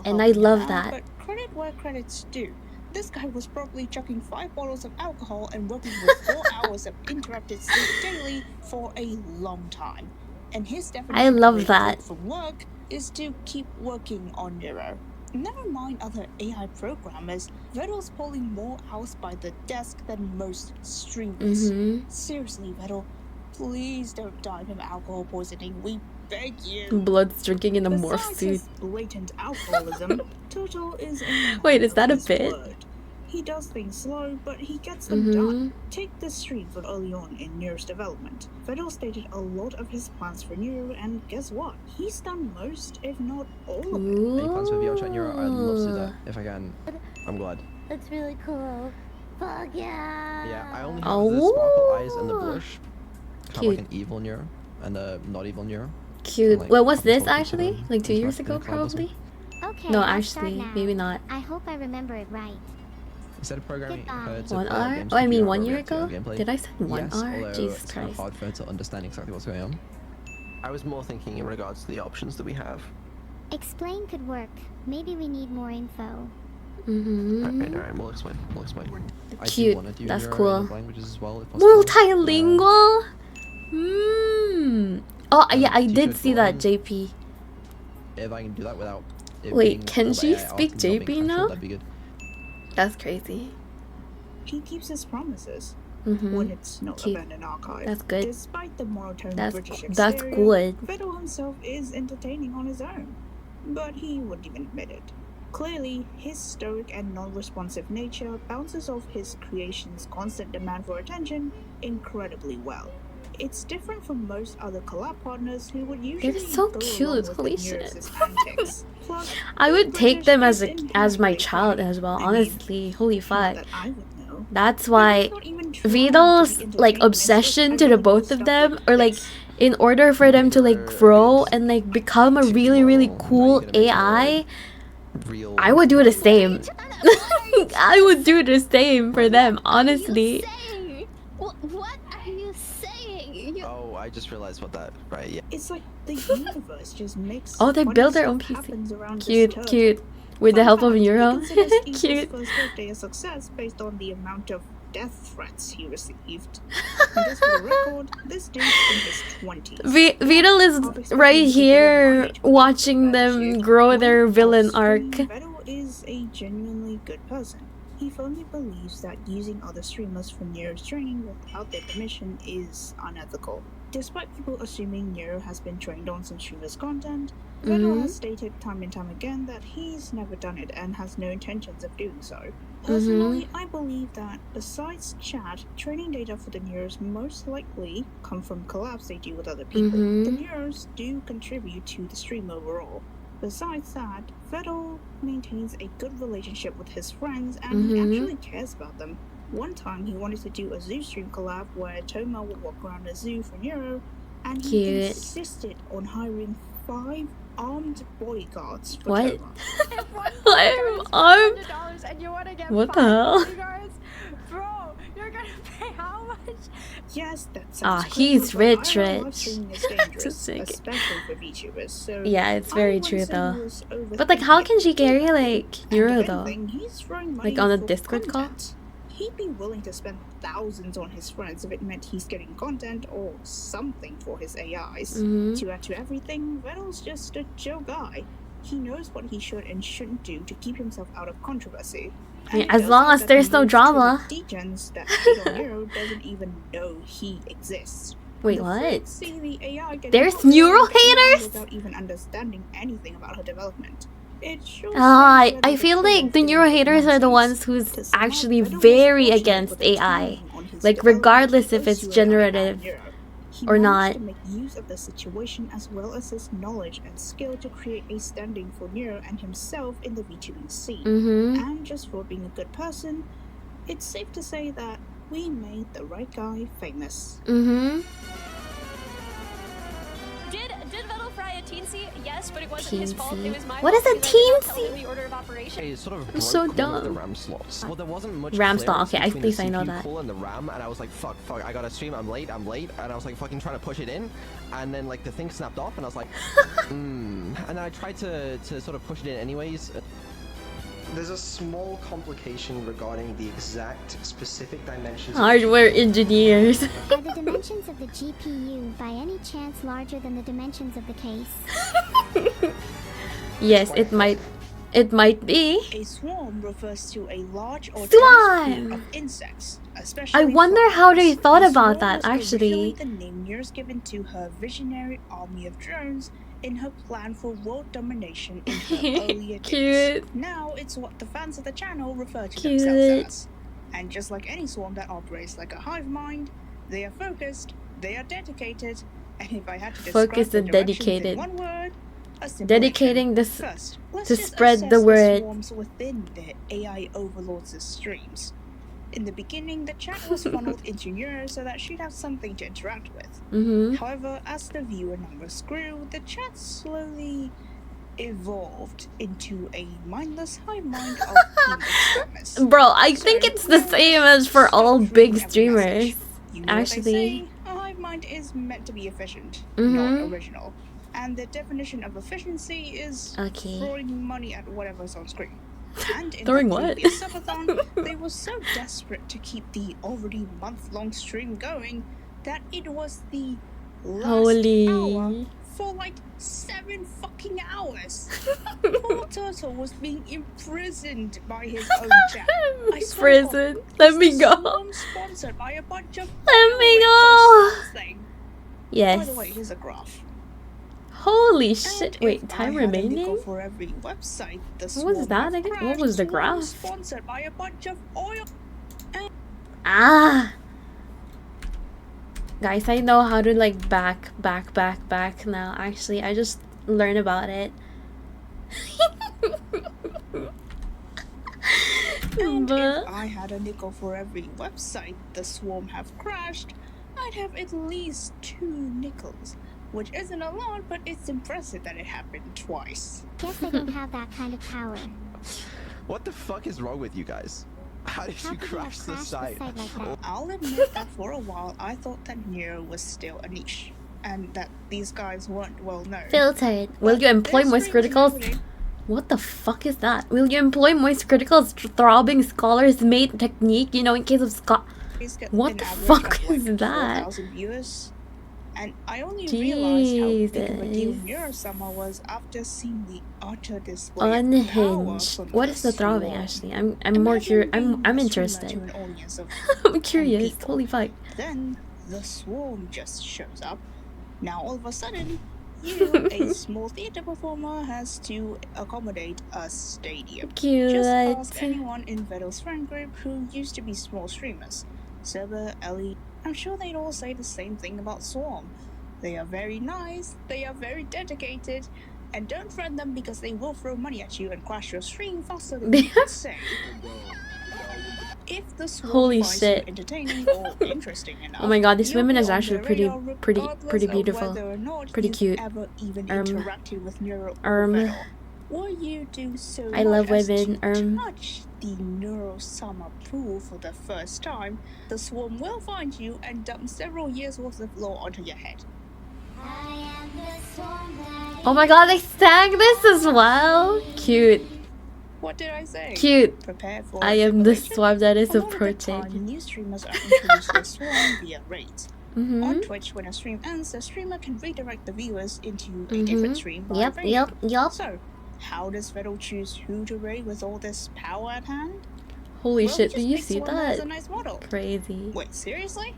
S1: and I love that.
S5: But credit where credit's due. This guy was probably chucking 5 bottles of alcohol and working with 4 hours of interrupted sleep daily for a long time. And his definition
S1: I love
S5: of
S1: that.
S5: from work is to keep working on Neuro. Never mind other AI programmers, Vettel's pulling more hours by the desk than most streamers. Seriously, Vettel, please don't die from alcohol poisoning. We beg you.
S1: Blood's drinking in a morph
S5: Besides
S1: suit.
S5: his blatant alcoholism, Total is a
S1: Wait, is that a
S5: of his
S1: bit?
S5: word. He does things slow, but he gets them done. Take the stream from early on in Neuro's development. Vettel stated a lot of his plans for Neuro, and guess what? He's done most, if not all of it.
S9: Any plans for VR chat Neuro? I'd love to do that if I can. I'm glad.
S4: That's really cool. Fuck yeah!
S9: Yeah, I only have the sparkle eyes and the blush. Kind of
S1: Cute.
S9: like an evil Neuro and a not evil Neuro.
S1: Cute.
S9: Like,
S1: Well, was
S9: couple
S1: this
S9: photos
S1: actually?
S9: of them
S1: Like 2
S9: in
S1: years
S9: the
S1: ago,
S9: cloud or something.
S1: probably?
S4: Okay,
S1: No,
S4: let's start
S1: actually,
S4: now.
S1: maybe not.
S4: I hope I remember it right.
S9: Instead of programming
S4: Goodbye.
S9: her to
S1: 1
S9: play
S1: hour?
S9: games
S1: Oh, I
S9: with
S1: mean
S9: VR
S1: 1
S9: or
S1: year
S9: react to
S1: ago?
S9: gameplay,
S1: Did I say 1
S9: yes,
S1: hour?
S9: although
S1: Jesus
S9: it's kind of
S1: Christ.
S9: hard for her to understand exactly what's going on.
S7: I was more thinking in regards to the options that we have.
S4: Explain could work. Maybe we need more info.
S7: Alright, we'll explain.
S9: I do
S1: Cute.
S9: want to do
S1: That's
S9: Neuro in
S1: cool.
S9: other languages as well, if possible.
S1: Multilingual? Oh, yeah, I did
S9: T-shirt
S1: see that,
S9: one.
S1: JP.
S9: If I can do that without it
S1: Wait,
S9: being
S1: can
S9: all
S1: she
S9: AI art
S1: speak
S9: and not being
S1: JP
S9: casual,
S1: now?
S9: That'd be good.
S1: That's crazy.
S5: He keeps his promises
S1: Mm-hmm.
S5: when it's not
S1: Cute.
S5: abandoned archive.
S1: That's good.
S5: Despite the monotone
S1: That's
S5: British
S1: that's
S5: exterior,
S1: good.
S5: Vettel himself is entertaining on his own, but he wouldn't even admit it. Clearly, his stoic and non-responsive nature bounces off his creation's constant demand for attention incredibly well. It's different from most other collab partners who would usually
S1: so
S5: go
S1: cute,
S5: along with
S1: holy
S5: the
S1: shit.
S5: Neuros's antics. Plus,
S1: I would
S5: being
S1: take them
S5: British
S1: as
S5: is
S1: as my
S5: inherently
S1: child
S5: funny.
S1: as well,
S5: I mean,
S1: honestly. Holy
S5: not
S1: fuck.
S5: that I would know.
S1: That's why
S5: Not even trying to
S1: Vito's
S5: be
S1: like
S5: entertaining,
S1: obsession
S5: it's
S1: to
S5: just
S1: the
S5: I
S1: both
S5: really
S1: of them,
S5: stuff
S1: or like
S5: this.
S1: in order for them to like grow and like become a really really cool AI,
S9: Real.
S1: I would do the same. I would do the same for them, honestly.
S8: What are you saying?
S7: Oh, I just realized what that. Right, yeah.
S5: It's like the universe just makes
S1: Oh, they
S5: funny
S1: built their
S5: stuff
S1: own PC.
S5: happens around this
S1: Cute,
S5: turtle.
S1: cute. With the
S5: Fun
S1: help of
S5: fact, he
S1: Neuro.
S5: considers Eagle's
S1: Cute.
S5: first birthday a success based on the amount of death threats he received. And just for the record, this dude's in his 20s.
S1: Vidal is right here watching them grow their villain arc.
S5: Vettel is a genuinely good person. He firmly believes that using other streamers for Neuro's training without their permission is unethical. Despite people assuming Neuro has been trained on some streamer's content, Vettel has stated time and time again that he's never done it and has no intentions of doing so. Personally, I believe that besides chat, training data for the Neuros most likely come from collabs they do with other people. The Neuros do contribute to the stream overall. Besides that, Vettel maintains a good relationship with his friends and he actually cares about them. One time he wanted to do a zoo stream collab where Toma would walk around a zoo for Neuro, and he
S1: Cute.
S5: insisted on hiring 5 armed bodyguards for
S1: What?
S5: Toma.
S1: I'm
S8: $100 and you want to get
S1: What the
S8: 5
S1: hell?
S8: bodyguards? Bro, you're gonna pay how much?
S5: Yes, that sounds
S1: Ah,
S5: crazy,
S1: he's
S5: but
S1: rich,
S5: IRL live
S1: rich.
S5: streaming is dangerous,
S1: Just saying.
S5: especially for VTubers. So
S1: Yeah, it's
S5: I
S1: very
S5: wouldn't
S1: true
S5: say
S1: though.
S5: he was
S1: But like, how
S5: overthinking
S1: can she
S5: it.
S1: carry like Neuro
S5: And if
S1: though?
S5: anything, he's throwing
S1: Like
S5: money
S1: on a
S5: for
S1: Discord call?
S5: content. He'd be willing to spend thousands on his friends if it meant he's getting content or something for his AIs. To add to everything, Vettel's just a chill guy. He knows what he should and shouldn't do to keep himself out of controversy.
S1: I mean,
S5: And it
S1: as
S5: does
S1: long
S5: help
S1: as
S5: that
S1: there's
S5: he
S1: no
S5: knows
S1: drama.
S5: two of the degens that hate on Neuro doesn't even know he exists.
S1: Wait,
S5: The
S1: what?
S5: folks see the AI getting
S1: There's
S5: popular
S1: Neuro
S5: and getting around
S1: haters?
S5: without even understanding anything about her development. It sure
S1: I
S5: seems that
S1: feel
S5: it's
S1: like the
S5: full of
S1: Neuro haters are the ones
S5: nonsense.
S1: who's
S5: To sum up,
S1: actually
S5: Vettel was
S1: very
S5: fortunate
S1: against
S5: with the
S1: AI.
S5: timing on his
S1: Like
S5: development
S1: regardless if
S5: because
S1: it's
S5: you and I had
S1: generative.
S5: Neuro. He
S1: Or
S5: managed
S1: not.
S5: to make use of the situation as well as his knowledge and skill to create a standing for Neuro and himself in the VTubing scene. And just for being a good person, it's safe to say that we made the right guy famous.
S10: Did Vettel fry a teensy? Yes, but it wasn't his fault. It was my
S1: What
S10: fault
S1: is a
S10: because I did not tell
S1: teensy?
S10: him the order of operation.
S7: It sort of
S1: I'm
S7: broke
S1: so
S7: one of the
S1: dumb.
S7: RAM slots. Well, there wasn't much
S1: RAM slot,
S7: clearance
S1: okay,
S7: between
S1: at least
S7: the
S1: I know
S7: CPU
S1: that.
S7: pool and the RAM, and I was like, fuck, I gotta stream, I'm late, and I was like fucking trying to push it in, and then like the thing snapped off, and I was like, and then I tried to sort of push it in anyways.
S11: There's a small complication regarding the exact specific dimensions.
S1: Hardware engineers.
S4: Are the dimensions of the GPU by any chance larger than the dimensions of the case?
S1: Yes, it might be.
S5: A swarm refers to a large or
S1: Swarm!
S5: dense group of insects, especially
S1: I wonder how they
S5: flies.
S1: thought
S5: A
S1: about
S5: swarm
S1: that,
S5: was
S1: actually.
S5: originally the name Nero's given to her visionary army of drones in her plan for world domination in her earlier days.
S1: Cute.
S5: Now it's what the fans of the channel refer to
S1: Cute.
S5: themselves as. And just like any swarm that operates like a hive mind, they are focused, they are dedicated, and if I had to describe
S1: Focused
S5: the
S1: and
S5: directions
S1: dedicated.
S5: in one word, a simple
S1: Dedicating this
S5: First, let's
S1: to
S5: just
S1: spread the
S5: assess
S1: word.
S5: swarms within the AI overlords' streams. In the beginning, the chat was funneled into Neuro so that she'd have something to interact with. However, as the viewer numbers grew, the chat slowly evolved into a mindless hive mind of emo spammers.
S1: Bro, I think it's the same as for all big streamers.
S5: You know what they say,
S1: Actually.
S5: a hive mind is meant to be efficient,
S1: Mhm.
S5: not original. And the definition of efficiency is
S1: Okay.
S5: throwing money at whatever's on screen. And in
S1: Throwing
S5: the
S1: what?
S5: previous subathon, they were so desperate to keep the already month-long stream going that it was the last
S1: Holy.
S5: hour for like 7 fucking hours. Poor Turtle was being imprisoned by his own chat. I swear to God,
S1: Prison. Let me
S5: the
S1: go.
S5: swarm sponsored by a bunch of
S1: Let me
S5: oil
S1: go.
S5: source thing. By
S1: Yes.
S5: the way, here's a graph.
S1: Holy shit.
S5: And
S1: Wait,
S5: if
S1: time
S5: I had a nickel
S1: remaining?
S5: for every website the
S1: What was
S5: swarm
S1: that
S5: have
S1: again? What
S5: crashed,
S1: was the
S5: swarm
S1: graph?
S5: sponsored by a bunch of oil.
S1: Ah. Guys, I know how to like back now. Actually, I just learned about it.
S5: And
S1: But
S5: if I had a nickel for every website the swarm have crashed, I'd have at least 2 nickels. Which isn't a lot, but it's impressive that it happened twice.
S4: Guess I don't have that kind of power.
S7: What the fuck is wrong with you guys? How did
S4: How
S7: you
S4: could you have
S7: crash the
S4: crashed
S7: site?
S4: like that?
S5: I'll admit that for a while I thought that Neuro was still a niche, and that these guys weren't well known.
S1: filtered. Will you employ
S5: Their
S1: moist
S5: streams
S1: criticals?
S5: nowadays
S1: What the fuck is that? Will you employ moist criticals throbbing scholars made technique, you know, in case of
S5: get
S1: What
S5: an
S1: the
S5: average
S1: fuck
S5: of, like,
S1: is that?
S5: 4,000 viewers. And I only realized how big of a deal
S1: Jesus.
S5: Neurosummer was after seeing the utter display of power
S1: Unhinged.
S5: from
S1: What is the throbbing
S5: swarm.
S1: actually? I'm more curious.
S5: Imagine
S1: I'm
S5: being a streamer
S1: interested.
S5: to an audience of
S1: I'm curious.
S5: people.
S1: Holy fuck.
S5: Then the swarm just shows up. Now all of a sudden, you, a small theater performer, has to accommodate a stadium.
S1: Cute.
S5: Just ask anyone in Vettel's friend group who used to be small streamers. Silver, Ellie, I'm sure they'd all say the same thing about Swarm. They are very nice, they are very dedicated, and don't threaten them because they will throw money at you and crash your stream faster than you can say. If the Swarm
S1: Holy
S5: finds
S1: shit.
S5: you entertaining or interesting enough,
S1: Oh my god, this
S5: you'll
S1: woman
S5: be
S1: is
S5: on
S1: actually
S5: their
S1: pretty
S5: radar regardless of
S1: beautiful.
S5: whether or not
S1: Pretty
S5: you've
S1: cute.
S5: ever even
S1: Um,
S5: interacted with Neuro or Vettel. Or you do so
S1: I love
S5: much as
S1: women,
S5: to touch the Neurosummer pool for the first time, the swarm will find you and dump several years worth of lore onto your head.
S1: Oh my god, they sang this as well. Cute.
S5: What did I say?
S1: Cute.
S5: Prepare for
S1: I am the
S5: simulation?
S1: swarm that is
S5: A lot of the
S1: approaching.
S5: time, new streamers are introduced to the swarm via raids.
S1: Mm-hmm.
S5: On Twitch, when a stream ends, the streamer can redirect the viewers into a different stream by
S1: Yep,
S5: raiding.
S1: yep.
S5: So, how does Vettel choose who to raid with all this power at hand?
S1: Holy
S5: Well,
S1: shit,
S5: he
S1: do
S5: just
S1: you
S5: picks
S1: see
S5: one that has
S1: that?
S5: a nice model.
S1: Crazy.
S5: Wait, seriously?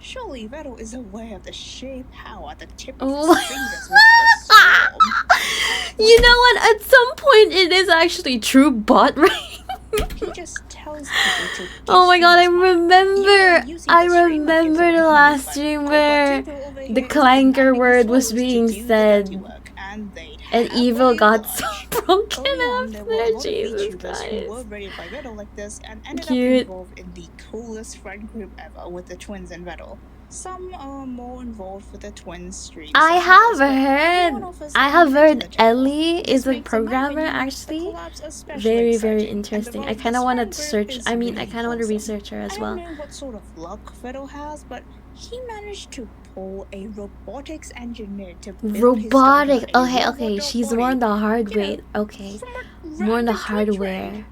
S5: Surely Vettel is aware of the sheer power at the tip of
S1: Oh
S5: his fingers with the swarm.
S1: You know what? At some point, it is actually true bot right?
S5: He just tells people to
S1: Oh my god, I
S5: streamers money.
S1: remember!
S5: Using
S1: I
S5: the stream like it's
S1: remember
S5: a
S1: the
S5: human,
S1: last
S5: but
S1: streamer.
S5: Vtuber over
S1: The
S5: here is
S1: clanker
S5: demanding
S1: word
S5: his
S1: was
S5: followers to
S1: being
S5: do the dirty
S1: said.
S5: work, and they'd
S1: And Evil
S5: happily
S1: got so
S5: oblige.
S1: broken
S5: Early on, there were a
S1: after.
S5: lot
S1: Jesus
S5: of VTubers who were
S1: Christ.
S5: rated by Vettel like this and ended up
S1: Cute.
S5: involved in the coolest friend group ever with the twins and Vettel. Some are more involved with the twins streams.
S1: I
S5: than
S1: have
S5: others, but everyone
S1: heard.
S5: offers
S1: I
S5: something
S1: have
S5: new to
S1: heard
S5: the table.
S1: Ellie
S5: This
S1: is a
S5: makes, in my
S1: programmer
S5: opinion, the
S1: actually.
S5: collabs especially
S1: Very, very
S5: exciting, and
S1: interesting. I
S5: although
S1: kind of
S5: this
S1: want
S5: friend
S1: to
S5: group
S1: search.
S5: is
S1: I mean, I
S5: really
S1: kind of want to
S5: wholesome.
S1: research her as
S5: I
S1: well.
S5: don't know what sort of luck Vettel has, but he managed to pull a robotics engineer to build his daughter
S1: Robotic.
S5: a
S1: Okay,
S5: robot
S1: okay.
S5: dog
S1: She's more
S5: body,
S1: on the
S5: you know,
S1: hardware. Okay.
S5: from a
S1: More on the
S5: random Twitch raid.
S1: hardware.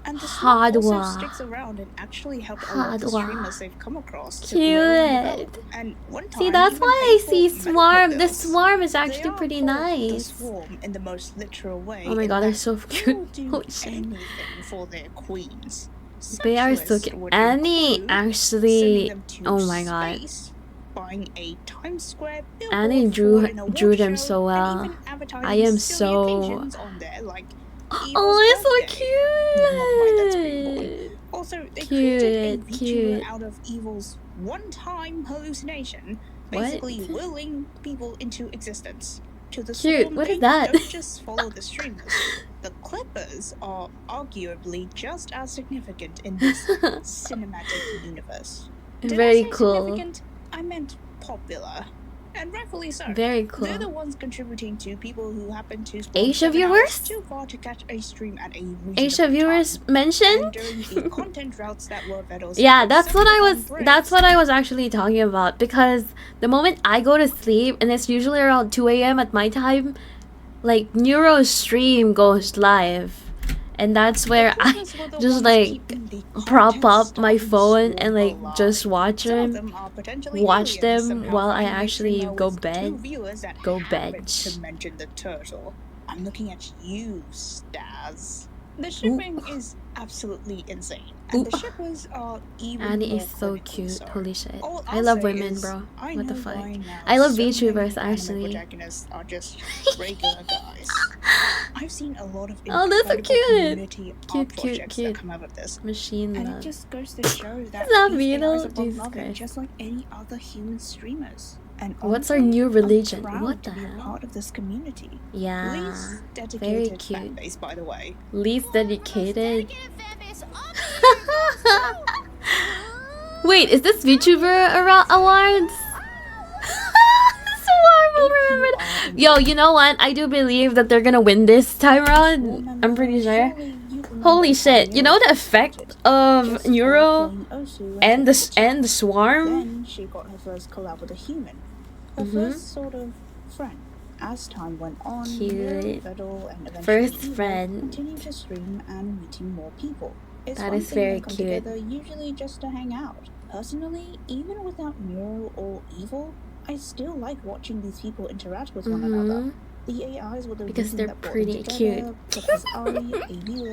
S5: And the swap also
S1: Hardware.
S5: sticks around and actually helped a lot of the streamers
S1: Hardware.
S5: they've come across to grow and develop.
S1: Cute.
S5: And one
S1: See,
S5: time
S1: that's
S5: even
S1: why
S5: paid
S1: I
S5: for
S1: see
S5: medical
S1: Swarm. The
S5: bills.
S1: Swarm is
S5: They
S1: actually
S5: are
S1: pretty
S5: called the
S1: nice.
S5: Swarm in the most literal way.
S1: Oh my
S5: in
S1: god, they're
S5: that
S1: so
S5: they
S1: cute.
S5: will do
S1: Holy shit.
S5: anything for their queens. Such
S1: They are so
S5: lists
S1: cute.
S5: would
S1: Annie
S5: include sending
S1: actually.
S5: them to
S1: Oh my god.
S5: space, buying a Times Square
S1: Annie
S5: billboard
S1: drew
S5: for an
S1: drew
S5: award
S1: them
S5: show,
S1: so
S5: and
S1: well.
S5: even advertising
S1: I am
S5: silly
S1: so.
S5: occasions on there like Evil's
S1: Oh, it's
S5: birthday. Never mind, that's being born.
S1: so
S5: Also, they
S1: cute.
S5: created a VTuber
S1: Cute.
S5: out of Evil's one-time hallucination,
S1: What?
S5: basically willing people into existence. To the
S1: Cute.
S5: Swarm,
S1: What
S5: they
S1: is that?
S5: don't just follow the streamers. The Clippers are arguably just as significant in this cinematic universe. Did I
S1: Very
S5: say
S1: cool.
S5: significant? I meant popular. And rightfully so.
S1: Very cool.
S5: They're the ones contributing to people who happen to spend
S1: Asia
S5: 7 hours
S1: viewers?
S5: too far to catch a stream at a
S1: Asia
S5: reasonable
S1: viewers
S5: time.
S1: mentioned?
S5: And during the content routes that were Vettel's
S1: Yeah, that's what I was.
S5: breaks,
S1: That's what I was actually talking about. Because the moment I go to sleep, and it's usually around 2 a.m. at my time, like Neuro's stream goes live, and that's where I
S5: Clippers were the
S1: just
S5: ones
S1: like
S5: keeping the
S1: prop
S5: content
S1: up my
S5: starving
S1: phone
S5: Swarm
S1: and like
S5: alive.
S1: just watch
S5: Some of
S1: them,
S5: them are potentially
S1: watch
S5: aliens,
S1: them
S5: somehow
S1: while I
S5: finding a
S1: actually
S5: streamer
S1: go
S5: with 2
S1: bed,
S5: viewers that
S1: go
S5: happened
S1: bench.
S5: to mention the turtle. I'm looking at you, Staz. The
S1: Ooh.
S5: shipping is absolutely insane.
S1: Ooh.
S5: And the shippers are even
S1: Annie
S5: more
S1: is so
S5: clinically
S1: cute.
S5: so.
S1: Holy shit.
S5: All
S1: I
S5: I'll
S1: love
S5: say
S1: women,
S5: is,
S1: bro.
S5: I
S1: What the
S5: know
S1: fuck?
S5: why now
S1: I love
S5: so many
S1: VTubers
S5: anime
S1: actually.
S5: protagonists are just regular guys. I've seen a lot of
S1: Oh, they're so
S5: incredible
S1: cute.
S5: community art
S1: Cute, cute,
S5: projects
S1: cute.
S5: that come out of this.
S1: Machine
S5: And it
S1: love.
S5: just goes to show that
S1: Is that
S5: these
S1: Beetle?
S5: AIs are
S1: Jesus
S5: beloved
S1: Christ.
S5: just like any other human streamers. And
S1: What's our
S5: honestly,
S1: new
S5: I'm
S1: religion?
S5: proud
S1: What
S5: to
S1: the
S5: be a
S1: hell?
S5: part of this community.
S1: Yeah.
S5: Least
S1: Very
S5: dedicated fan
S1: cute.
S5: base, by the way.
S1: Least dedicated. Wait, is this VTuber awards? Swarm will remember that. Yo, you know what? I do believe that they're gonna win this time around. I'm pretty sure. Holy shit! You know the effect of Neuro and the Swarm?
S5: Then she got her first collab with a human. Her first sort of friend. As time went on,
S1: Cute.
S5: Vettel and eventually
S1: First
S5: Evil
S1: friend.
S5: continued to stream and meeting more people. It's
S1: That
S5: one
S1: is
S5: thing
S1: very
S5: they come
S1: cute.
S5: together usually just to hang out. Personally, even without Neuro or Evil, I still like watching these people interact with one another. The AIs were the
S1: Because
S5: reason
S1: they're
S5: that brought
S1: pretty
S5: them together,
S1: cute.
S5: because I, a viewer, learned more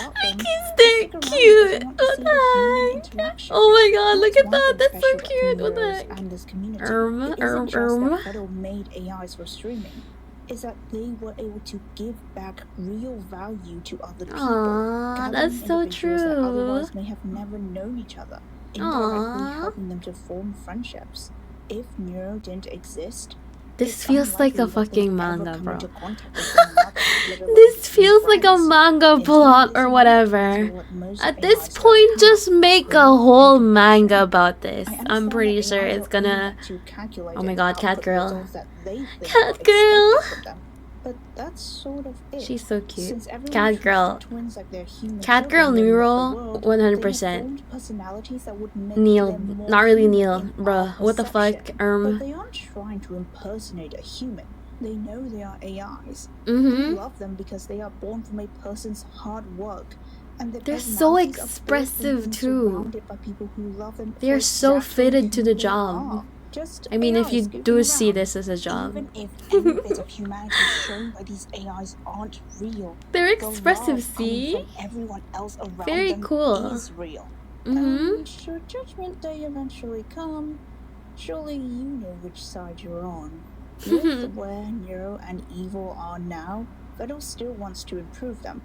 S5: about them.
S1: Because
S5: I
S1: they're
S5: stick around because I
S1: cute.
S5: want to
S1: What
S5: see
S1: the
S5: the human
S1: heck?
S5: interaction.
S1: Oh my god, look
S5: That's
S1: at
S5: one
S1: that.
S5: thing
S1: That's so
S5: special about
S1: cute. What the
S5: Neros
S1: heck?
S5: and this community. It
S1: Erm.
S5: isn't just that Vettel made AIs for streaming. Is that they were able to give back real value to other people.
S1: Aw,
S5: gathering
S1: that's so
S5: individuals that
S1: true.
S5: otherwise may have never known each other, indirectly
S1: Aw.
S5: helping them to form friendships. If Neuro didn't exist,
S1: This
S5: it's
S1: feels like a
S5: unlikely that they'd
S1: fucking
S5: ever
S1: manga,
S5: come
S1: bro.
S5: into contact with one another, let alone
S1: This
S5: be
S1: feels like a
S5: friends.
S1: manga
S5: Intimate
S1: plot or
S5: disagreements
S1: whatever.
S5: are what most
S1: At
S5: AIs
S1: this
S5: don't
S1: point,
S5: have.
S1: just make a
S5: Real
S1: whole
S5: information.
S1: manga about this.
S5: I
S1: I'm
S5: understand
S1: pretty
S5: that
S1: sure
S5: AIs
S1: it's
S5: are only
S1: gonna.
S5: meant to calculate
S1: Oh my
S5: and
S1: god,
S5: output
S1: Catgirl.
S5: results that they think are
S1: Catgirl.
S5: expected from them. But that's sort of it.
S1: She's so cute.
S5: Since everyone treats the
S1: Catgirl.
S5: twins like they're human
S1: Catgirl
S5: children in
S1: Neuro,
S5: the world,
S1: 100%.
S5: they have formed personalities that would make
S1: Neil,
S5: them more
S1: not really
S5: human
S1: Neil,
S5: in
S1: bruh.
S5: our
S1: What the fuck?
S5: perception. But they aren't trying to impersonate a human. They know they are AIs. They
S1: Mm-hmm.
S5: love them because they are born from a person's hard work. And their
S1: They're so
S5: personalities are built from
S1: expressive
S5: being
S1: too.
S5: surrounded by people who love them
S1: They are
S5: for
S1: so
S5: exactly
S1: fitted to
S5: who
S1: the
S5: they
S1: job.
S5: are. Just
S1: I mean, if you
S5: AIs
S1: do
S5: goofing
S1: see
S5: around.
S1: this as a job.
S5: Even if any bit of humanity shown by these AIs aren't real,
S1: They're
S5: the
S1: expressive,
S5: love coming
S1: see?
S5: from everyone else around
S1: Very
S5: them
S1: cool.
S5: is real.
S1: Mm-hmm.
S5: And should Judgment Day eventually come, surely you know which side you're on. With where Neuro and Evil are now, Vettel still wants to improve them.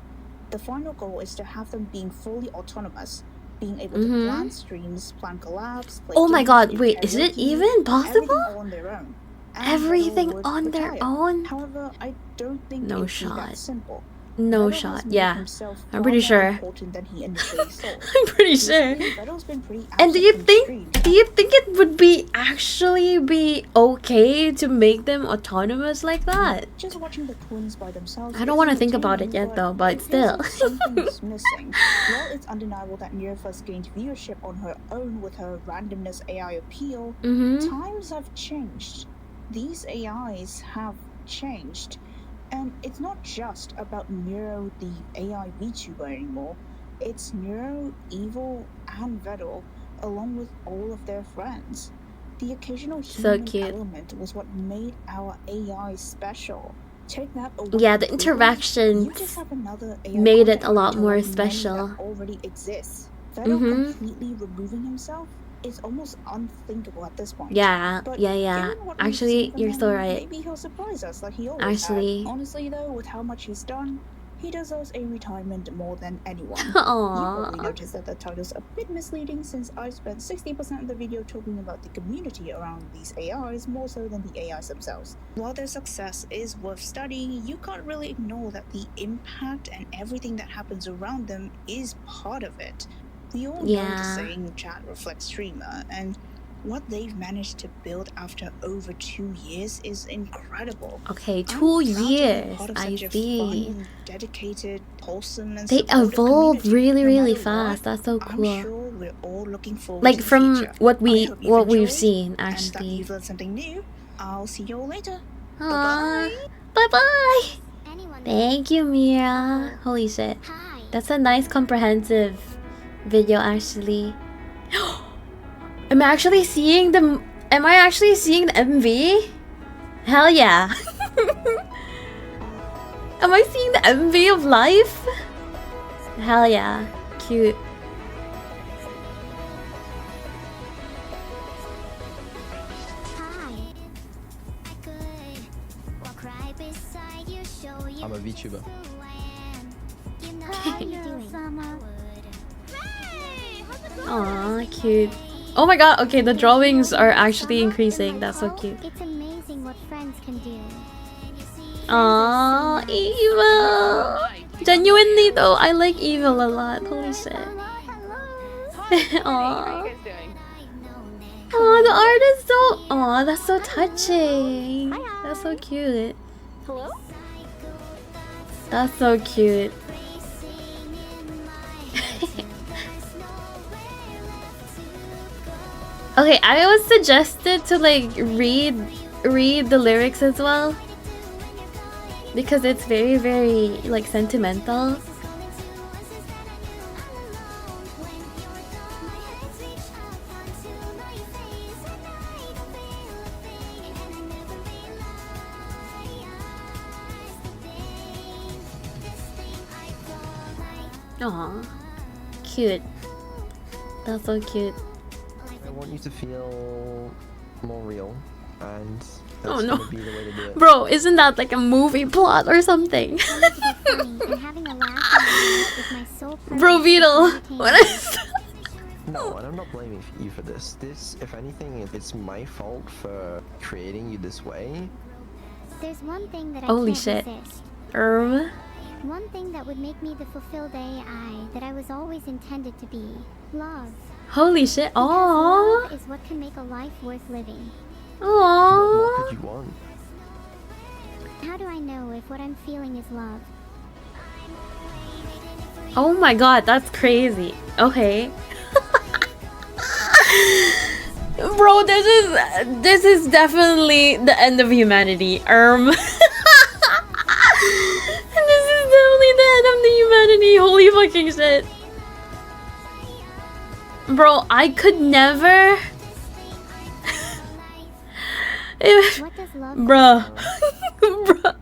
S5: The final goal is to have them being fully autonomous, being able to plan streams, plan collabs, play
S1: Oh my
S5: games,
S1: god,
S5: do
S1: wait, is it
S5: karaoke,
S1: even
S5: everything
S1: possible?
S5: all on their own. And
S1: Everything
S5: Vettel would
S1: on their
S5: retire.
S1: own?
S5: However, I don't think
S1: No
S5: it'd be
S1: shot.
S5: that simple.
S1: No
S5: Vettel
S1: shot,
S5: has made
S1: yeah.
S5: himself
S1: I'm
S5: far
S1: pretty
S5: more
S1: sure.
S5: important than he initially thought.
S1: I'm pretty sure.
S5: Recently, Vettel's been pretty
S1: And do
S5: absent
S1: you
S5: from
S1: think
S5: streams.
S1: it would be actually be okay to make them autonomous like that?
S5: Just watching the twins by themselves.
S1: I don't want to think about it yet though, but
S5: it feels
S1: still.
S5: like something's missing. While it's undeniable that Neuro first gained viewership on her own with her randomness AI appeal, times have changed. These AIs have changed. And it's not just about Neuro, the AI VTuber anymore. It's Neuro, Evil, and Vettel, along with all of their friends. The occasional human element was what made our AI special. Take that away.
S1: Yeah, the
S5: you
S1: interactions
S5: just have another AI
S1: made it a
S5: content
S1: lot
S5: creator
S1: more
S5: like many
S1: special.
S5: that already exists. Vettel completely removing himself is almost unthinkable at this point.
S1: Yeah,
S5: But
S1: yeah.
S5: given what we've
S1: Actually,
S5: seen from
S1: you're
S5: him,
S1: so right.
S5: Maybe he'll surprise us like he always
S1: Actually.
S5: has. Honestly though, with how much he's done, he deserves a retirement more than anyone. You
S1: Aww.
S5: probably noticed that the title's a bit misleading since I spent 60% of the video talking about the community around these AIs more so than the AIs themselves. While their success is worth studying, you can't really ignore that the impact and everything that happens around them is part of it. We all know the saying chat reflects streamer, and what they've managed to build after over 2 years is incredible.
S1: Okay, 2 years. I see.
S5: Dedicated, wholesome, and
S1: They evolved really fast. That's so cool.
S5: I'm sure we're all looking forward
S1: Like
S5: to the
S1: from
S5: future.
S1: what
S5: we've
S1: we've seen
S5: and that
S1: actually.
S5: you've learned something new. I'll see you all later.
S1: Bye bye. Thank you, Mira. Holy shit. That's a nice comprehensive video actually. Am I actually seeing the MV? Hell yeah. Am I seeing the MV of life? Hell yeah. Cute.
S7: I'm a VTuber.
S1: Aw, cute. Oh my god, okay, the drawings are actually increasing. That's so cute.
S4: It's amazing what friends can do.
S1: Aw, Evil! Genuinely though, I like Evil a lot. Holy shit. Aw. Aw, the art is so... Aw, that's so touching. That's so cute.
S10: Hello?
S1: That's so cute. Okay, I was suggested to like read the lyrics as well because it's very like sentimental. Aw, cute. That's so cute.
S7: I want you to feel more real, and that's
S1: Oh no,
S7: gonna be the way to do it.
S1: bro! Isn't that like a movie plot or something? Bro, Beetle, what is?
S7: No, and I'm not blaming you for this. This, if anything, it's my fault for creating you this way.
S4: There's one thing that I
S1: Holy
S4: can't
S1: shit.
S4: resist. One thing that would make me the fulfilled AI that I was always intended to be. Love.
S1: Holy shit!
S4: Because
S1: Aww,
S4: love is what can make a life worth living.
S7: What
S1: aww.
S7: could you want?
S4: How do I know if what I'm feeling is love?
S1: Oh my god, that's crazy. Okay. Bro, this is definitely the end of humanity. This is definitely the end of the humanity. Holy fucking shit. Bro, I could never.
S4: What does love
S1: Bruh. Bruh.
S4: Well,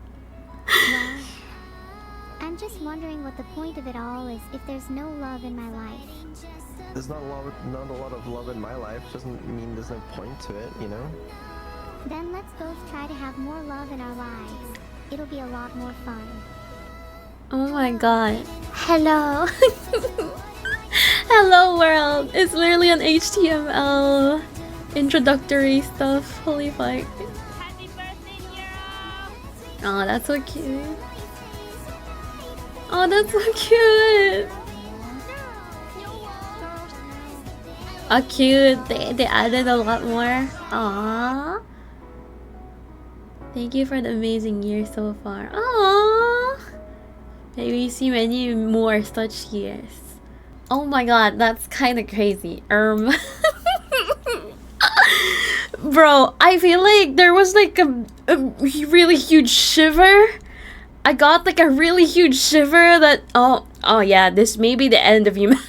S4: I'm just wondering what the point of it all is if there's no love in my life.
S7: There's not a lot of love in my life. Doesn't mean there's no point to it, you know.
S4: Then let's both try to have more love in our lives. It'll be a lot more fun.
S1: Oh my god. Hello. Hello world. It's literally an HTML introductory stuff. Holy fuck. Oh, that's so cute. Oh, that's so cute. Oh, cute. They added a lot more. Aww. Thank you for the amazing year so far. Aww. May we see many more such years. Oh my god, that's kind of crazy. Bro, I feel like there was like a really huge shiver. I got like a really huge shiver that oh yeah, this may be the end of humanity.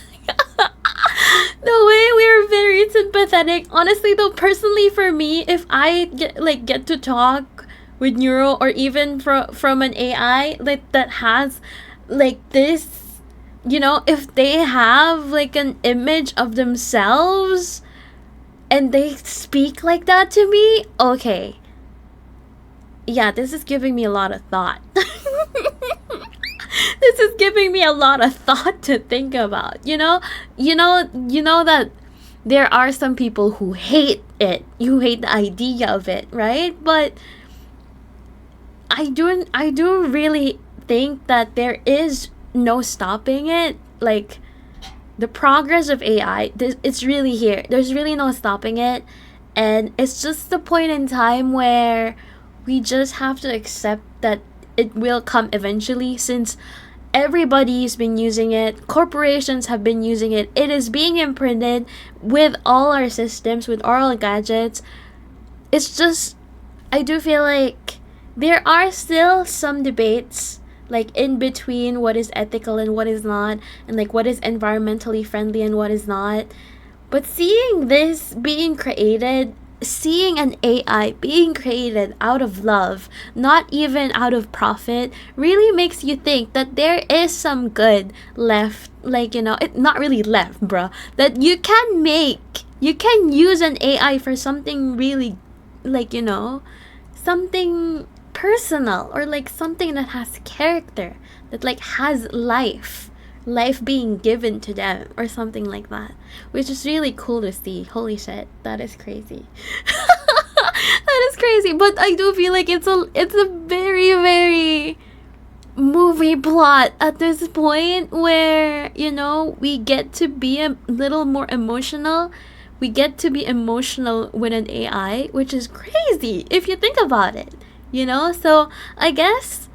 S1: The way we were very sympathetic. Honestly though, personally for me, if I get to talk with Neuro or even from an AI like that has like this, you know, if they have like an image of themselves and they speak like that to me, okay. Yeah, this is giving me a lot of thought. This is giving me a lot of thought to think about. You know that there are some people who hate it. You hate the idea of it, right? But I do really think that there is no stopping it. Like the progress of AI, it's really here. There's really no stopping it, and it's just the point in time where we just have to accept that it will come eventually, since everybody's been using it, corporations have been using it, it is being imprinted with all our systems, with all our gadgets. It's just, I do feel like there are still some debates like in between what is ethical and what is not, and like what is environmentally friendly and what is not. But seeing this being created, seeing an AI being created out of love, not even out of profit, really makes you think that there is some good left. Like, you know, it not really left, bruh. That you can use an AI for something really, like, you know, something personal, or like something that has character, that like has life being given to them, or something like that, which is really cool to see. Holy shit, that is crazy. That is crazy. But I do feel like it's a very, very movie plot at this point, where, you know, we get to be a little more emotional. We get to be emotional with an AI, which is crazy if you think about it, you know? So I guess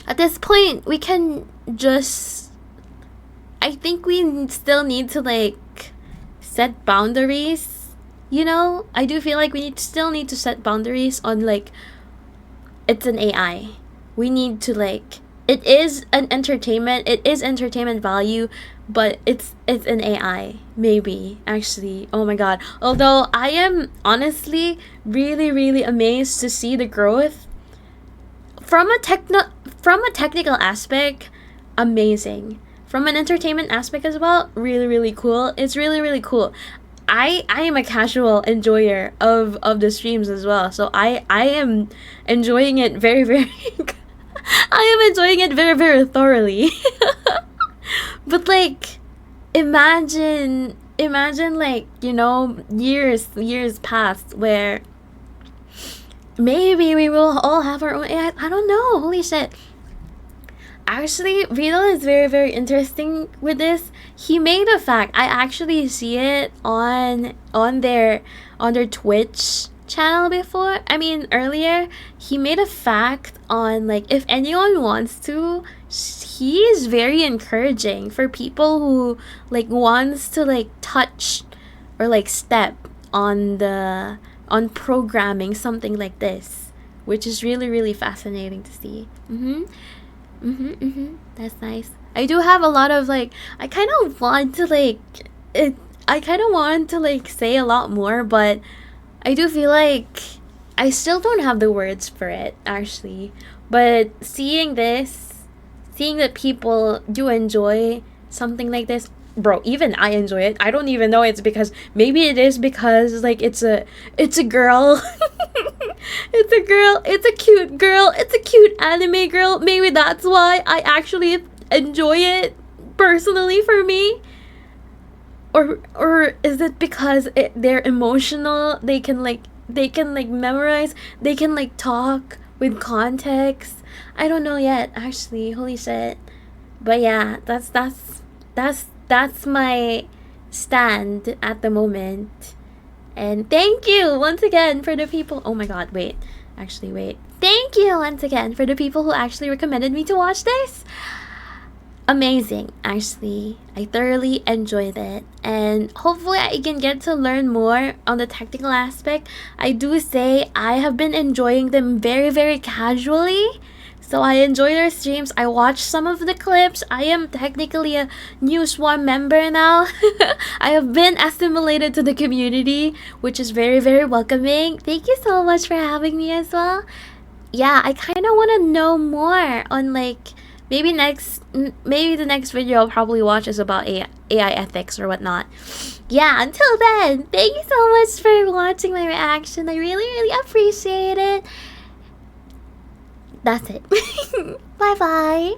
S1: at this point we can just, I think we still need to like set boundaries, you know? I do feel like we still need to set boundaries on like, it's an AI. We need to like, it is an entertainment, it is entertainment value, but it's an AI, maybe, actually. Oh my god. Although I am honestly really, really amazed to see the growth from a technical aspect. Amazing. From an entertainment aspect as well, really, really cool. It's really, really cool. I am a casual enjoyer of the streams as well, so I am enjoying it very, very I am enjoying it very, very thoroughly. But like, imagine like, you know, years past where maybe we will all have our own AI. I don't know. Holy shit. Actually, Vito is very, very interesting with this. He made a fact. I actually see it on their Twitch channel before. I mean, earlier he made a fact on like, if anyone wants to, he is very encouraging for people who like wants to like touch or like step on programming something like this, which is really, really fascinating to see. That's nice. I do have a lot of like, I kind of want to like say a lot more, but I do feel like I still don't have the words for it, actually. But seeing that people do enjoy something like this, bro, even I enjoy it. I don't even know, it's because, maybe it is because like it's a girl. It's a cute girl, it's a cute anime girl. Maybe that's why I actually enjoy it personally for me? Or is it because they're emotional? They can like memorize. They can like talk with context. I don't know yet, actually. Holy shit. But yeah, that's my stand at the moment. And thank you once again for the people. Oh my god, wait. Actually, wait. Thank you once again for the people who actually recommended me to watch this. Amazing, actually. I thoroughly enjoyed it, and hopefully I can get to learn more on the technical aspect. I do say I have been enjoying them very, very casually. So I enjoy their streams. I watched some of the clips. I am technically a new Swarm member now. I have been assimilated to the community, which is very, very welcoming. Thank you so much for having me as well. Yeah, I kind of want to know more on like maybe the next video I'll probably watch is about AI ethics or whatnot. Yeah, until then, thank you so much for watching my reaction. I really, really appreciate it. That's it. Bye bye.